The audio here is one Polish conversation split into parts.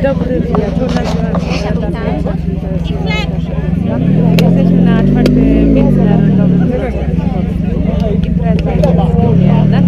Dobry wieczór, nazywam się Agata. Jesteśmy na 4. Międzynarodowym Polskim. Impreza jest wspólna.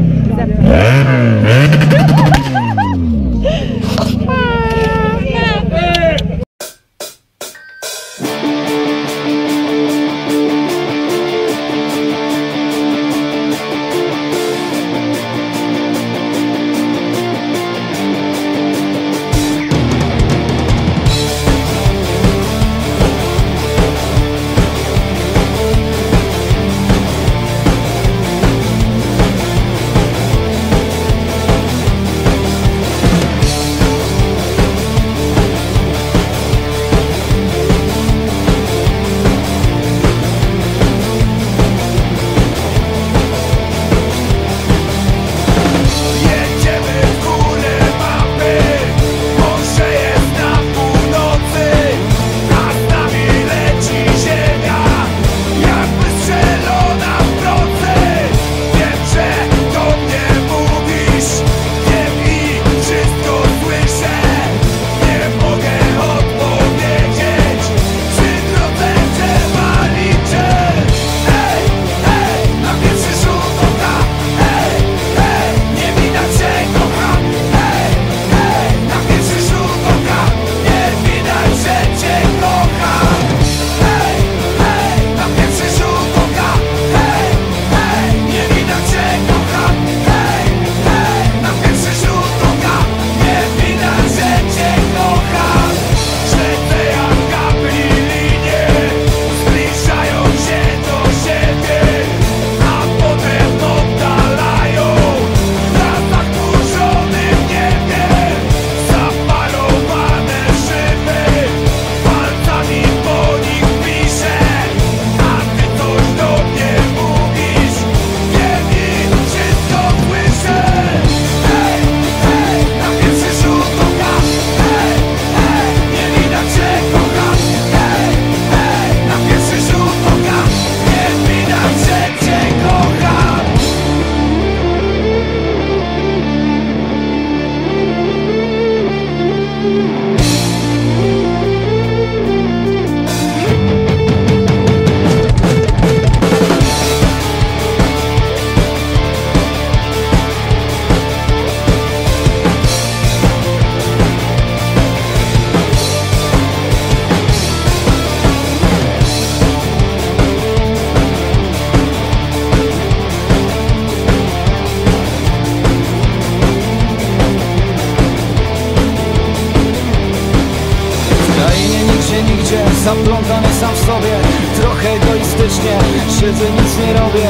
Zaplątany sam w sobie, trochę egoistycznie, siedzę, nic nie robię.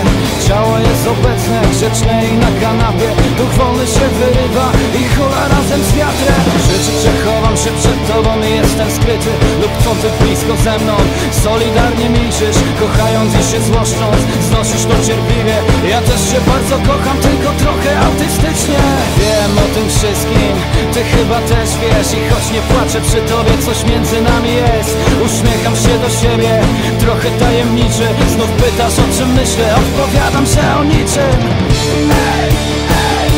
Ciało jest obecne, grzeczne i na kanapie. Duch wolny się wyrywa i hula razem z wiatrem. Rzeczy, że chowam się przed tobą i jestem skryty, lub chcący blisko ze mną. Solidarnie milczysz, kochając i się złoszcząc, znosisz to cierpliwie. Ja też się bardzo kocham, tylko trochę autystycznie. Wiem o tym wszystkim, ty chyba też wiesz. I choć nie płaczę przy tobie, coś między nami jest. Uśmiecham się do siebie, trochę tajemniczy. Znów pytasz, o czym myślę, odpowiadam, że o niczym. Ej, ej,